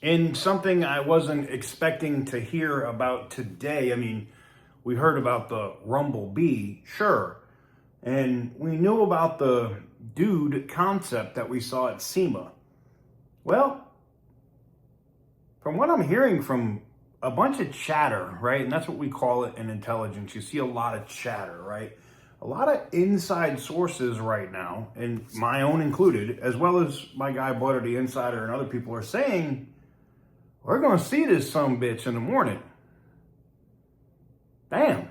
And something I wasn't expecting to hear about today. I mean, we heard about the Rumble Bee, sure. And we knew about the dude concept that we saw at SEMA. Well, from what I'm hearing from a bunch of chatter, right? And that's what we call it in intelligence. You see a lot of chatter, right? A lot of inside sources right now, and my own included, as well as my guy Butter the Insider and other people are saying, we're going to see this sumbitch in the morning. Damn.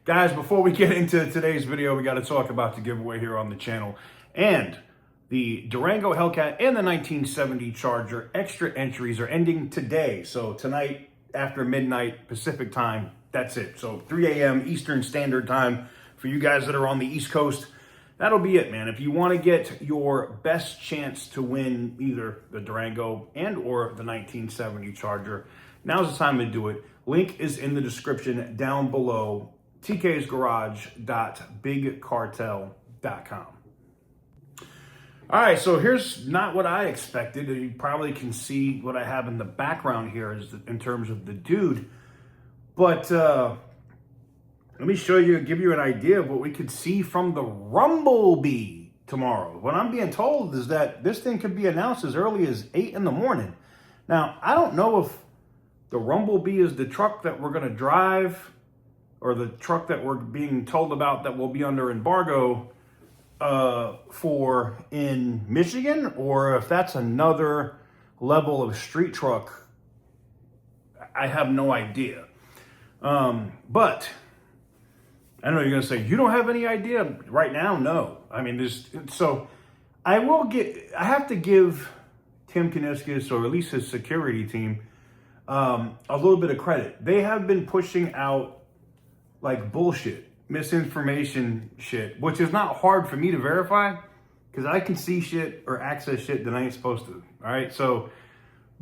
Guys, before we get into today's video, we got to talk about the giveaway here on the channel. And the Durango Hellcat and the 1970 Charger extra entries are ending today. So tonight, after midnight Pacific time, that's it. So 3 a.m. Eastern Standard Time for you guys that are on the East Coast. That'll be it, man. If you want to get your best chance to win either the Durango and or the 1970 Charger, now's the time to do it. Link is in the description down below. TK'sgarage.bigcartel.com. All right, so here's not what I expected. You probably can see what I have in the background here is in terms of the dude. But let me show you, give you an idea of what we could see from the Rumble Bee tomorrow. What I'm being told is that this thing could be announced as early as 8 in the morning. Now, I don't know if the Rumble Bee is the truck that we're going to drive or the truck that we're being told about that will be under embargo for in Michigan, or if that's another level of street truck, I have no idea. But I know you're gonna say, you don't have any idea right now? No. I mean, I have to give Tim Kaniskis, or at least his security team, a little bit of credit. They have been pushing out like bullshit, misinformation shit, which is not hard for me to verify because I can see shit or access shit that I ain't supposed to. All right. So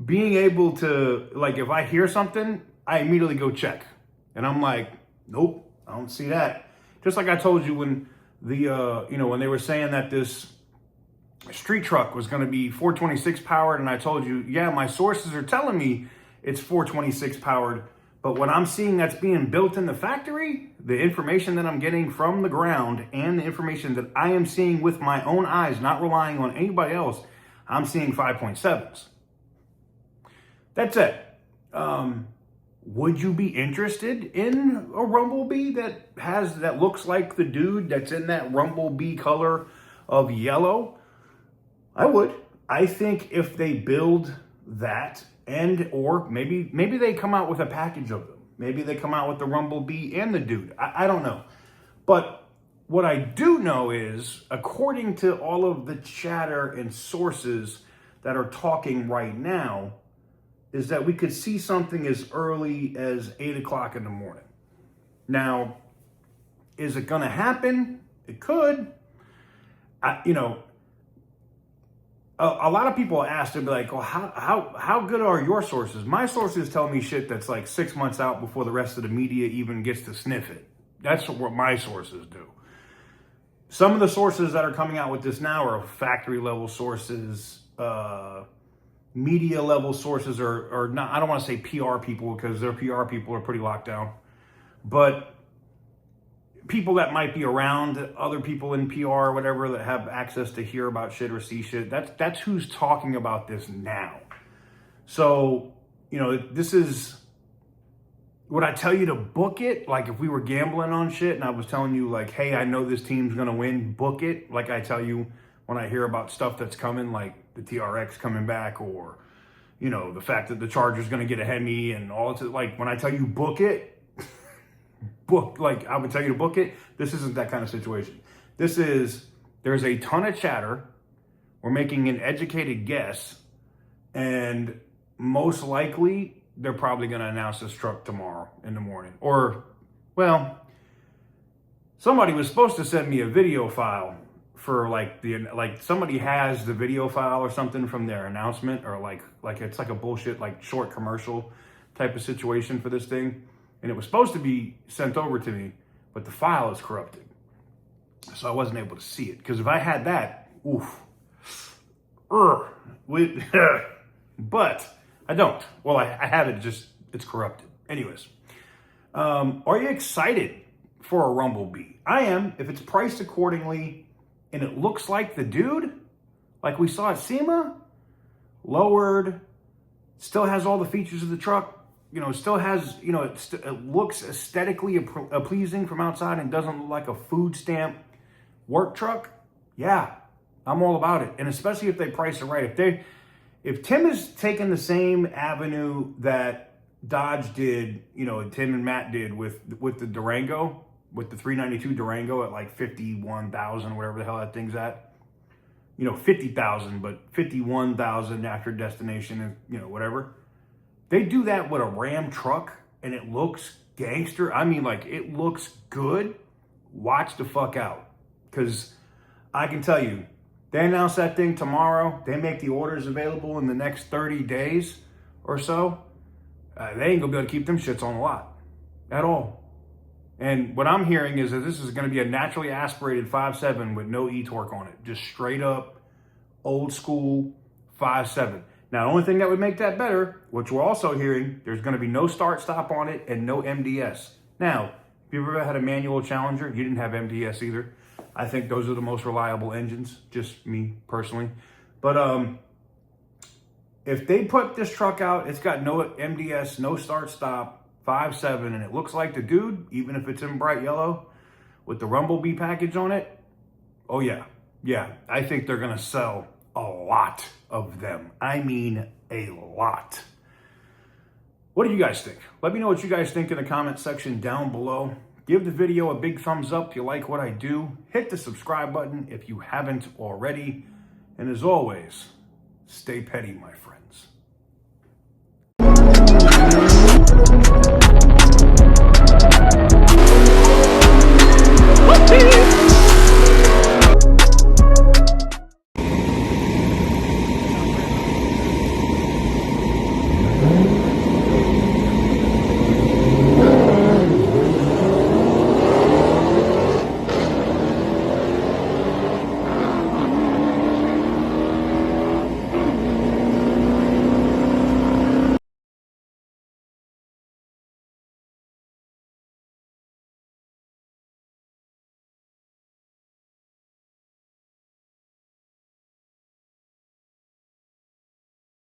being able to, like, if I hear something, I immediately go check. And I'm like, nope, I don't see that. Just like I told you when when they were saying that this street truck was going to be 426 powered. And I told you, yeah, my sources are telling me it's 426 powered. But what I'm seeing that's being built in the factory, the information that I'm getting from the ground and the information that I am seeing with my own eyes, not relying on anybody else, I'm seeing 5.7s. That's it. Would you be interested in a Rumble Bee that looks like the dude that's in that Rumble Bee color of yellow? I would. I think if they build that, or maybe they come out with a package of them. Maybe they come out with the Rumble Bee and the dude. I don't know. But what I do know is, according to all of the chatter and sources that are talking right now, is that we could see something as early as 8 o'clock in the morning. Now, is it going to happen? It could. A lot of people ask, they'll be like, well, how good are your sources? My sources tell me shit that's like 6 months out before the rest of the media even gets to sniff it. That's what my sources do. Some of the sources that are coming out with this now are factory level sources, media level sources, or not. I don't want to say PR people because their PR people are pretty locked down, but people that might be around other people in PR or whatever that have access to hear about shit or see shit. That's who's talking about this now. So, this is, would I tell you to book it? Like if we were gambling on shit and I was telling you like, hey, I know this team's going to win, book it. Like I tell you when I hear about stuff that's coming, like the TRX coming back, or, the fact that the Charger's going to get a Hemi and all it's like, when I tell you book it, like I would tell you to book it. This isn't that kind of situation. There's a ton of chatter. We're making an educated guess, and most likely they're probably going to announce this truck tomorrow in the morning. Or, well, somebody was supposed to send me a video file for like somebody has the video file or something from their announcement, or like it's like a bullshit like short commercial type of situation for this thing, and it was supposed to be sent over to me, but the file is corrupted, so I wasn't able to see it. Because if I had that, oof, but I don't. Well, I have it, just it's corrupted. Anyways, are you excited for a Rumblebee? I am, if it's priced accordingly and it looks like the dude, like we saw at SEMA, lowered, still has all the features of the truck, you know, still has, you know, it looks aesthetically pleasing from outside and doesn't look like a food stamp work truck. Yeah, I'm all about it. And especially if they price it right. If Tim is taking the same avenue that Dodge did, you know, Tim and Matt did with the Durango, with the 392 Durango at like 51,000, whatever the hell that thing's at, you know, 50,000, but 51,000 after destination and, you know, whatever. They do that with a Ram truck and it looks gangster. I mean, like, it looks good. Watch the fuck out. Because I can tell you, they announce that thing tomorrow. They make the orders available in the next 30 days or so. They ain't gonna be able to keep them shits on the lot at all. And what I'm hearing is that this is gonna be a naturally aspirated 5.7 with no e-torque on it. Just straight up, old school 5.7. Now, the only thing that would make that better, which we're also hearing, there's gonna be no start-stop on it and no MDS. Now, if you've ever had a manual Challenger, you didn't have MDS either. I think those are the most reliable engines, just me personally. But if they put this truck out, it's got no MDS, no start-stop, 5.7, and it looks like the dude, even if it's in bright yellow, with the Rumblebee package on it, oh yeah, I think they're gonna sell a lot of them. I mean, a lot. What do you guys think? Let me know what you guys think in the comment section down below. Give the video a big thumbs up if you like what I do. Hit the subscribe button if you haven't already. And as always, stay petty, my friends.